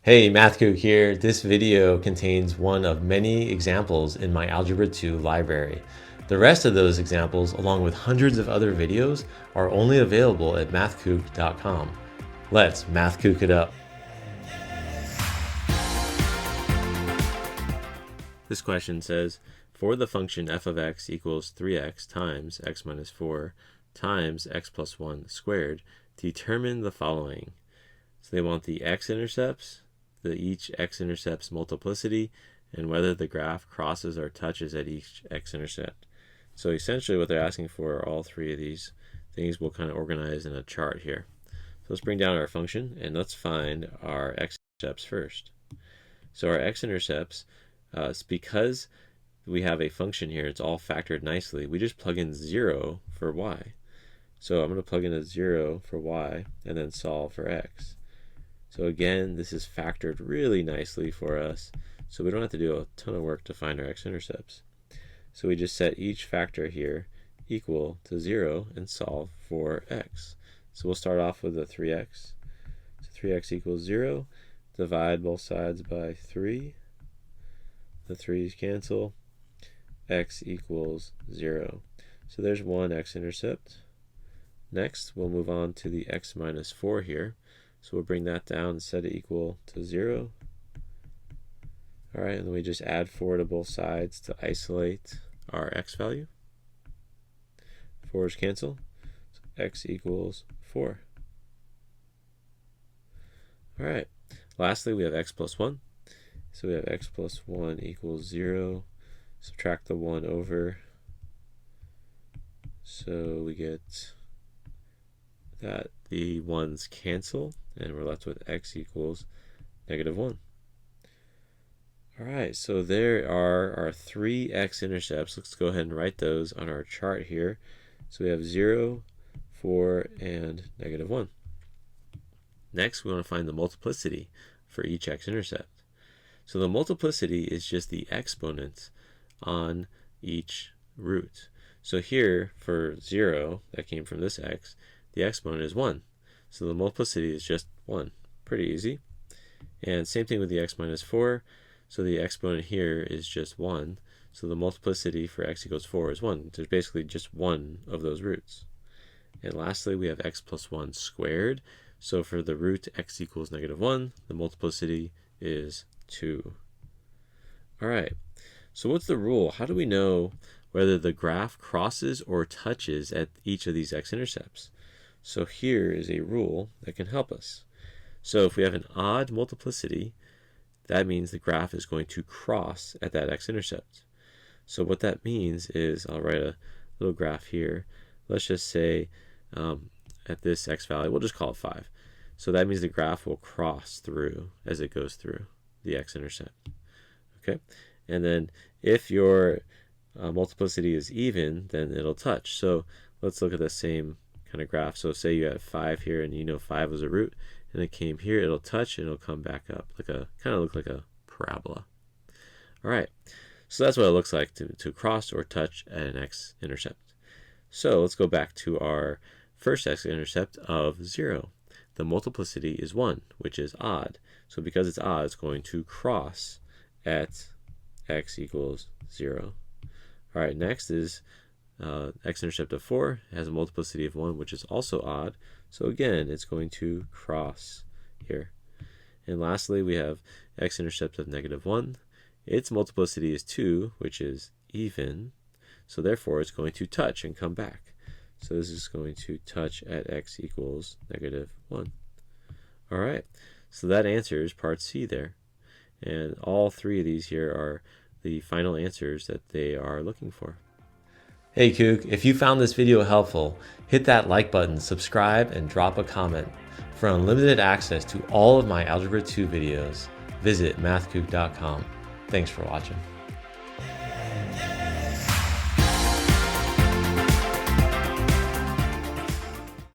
Hey, MathKook here. This video contains one of many examples in my Algebra 2 library. The rest of those examples, along with hundreds of other videos, are only available at mathkook.com. Let's MathKook it up. This question says, for the function f of x equals 3x times x minus 4 times x plus 1 squared, determine the following. So they want the x-intercepts, each x-intercepts multiplicity, and whether the graph crosses or touches at each x-intercept. So essentially what they're asking for are all three of these things we'll kind of organize in a chart here. So let's bring down our function and let's find our x-intercepts first. So our x-intercepts, because we have a function here, it's all factored nicely, we just plug in 0 for y. So I'm going to plug in a 0 for y and then solve for x. So again, this is factored really nicely for us, so we don't have to do a ton of work to find our x-intercepts. So we just set each factor here equal to 0 and solve for x. So we'll start off with a 3x. So 3x equals 0. Divide both sides by 3. The 3's cancel. X equals 0. So there's one x-intercept. Next, we'll move on to the x minus 4 here. So we'll bring that down and set it equal to 0. All right, and then we just add 4 to both sides to isolate our x value. 4's cancel. So x equals 4. All right, lastly, we have x plus 1. So we have x plus 1 equals 0. Subtract the 1 over. So we get that the 1's cancel, and we're left with x equals -1. All right, so there are our three x-intercepts. Let's go ahead and write those on our chart here. So we have 0, 4, and -1. Next, we want to find the multiplicity for each x-intercept. So the multiplicity is just the exponents on each root. So here, for 0, that came from this x, the exponent is 1. So the multiplicity is just 1. Pretty easy. And same thing with the x minus 4. So the exponent here is just 1. So the multiplicity for x equals 4 is 1. There's basically just one of those roots. And lastly, we have x plus 1 squared. So for the root x equals -1, the multiplicity is 2. All right. So what's the rule? How do we know whether the graph crosses or touches at each of these x-intercepts? So here is a rule that can help us. So if we have an odd multiplicity, that means the graph is going to cross at that x-intercept. So what that means is, I'll write a little graph here. Let's just say at this x value, we'll just call it 5. So that means the graph will cross through as it goes through the x-intercept. Okay, and then if your multiplicity is even, then it'll touch. So let's look at the same kind of graph. So say you had 5 here, and you know 5 was a root, and it came here, it'll touch and it'll come back up, like a kind of look like a parabola. All right, so that's what it looks like to cross or touch at an x-intercept. So let's go back to our first x-intercept of 0. The multiplicity is 1, which is odd. So because it's odd, it's going to cross at x equals 0. All right, next is x-intercept of 4. It has a multiplicity of 1, which is also odd. So again, it's going to cross here. And lastly, we have x-intercept of -1. Its multiplicity is 2, which is even. So therefore, it's going to touch and come back. So this is going to touch at x equals -1. All right, so that answers part C there. And all three of these here are the final answers that they are looking for. Hey Kook, if you found this video helpful, hit that like button, subscribe, and drop a comment. For unlimited access to all of my Algebra 2 videos, visit mathkook.com. Thanks for watching.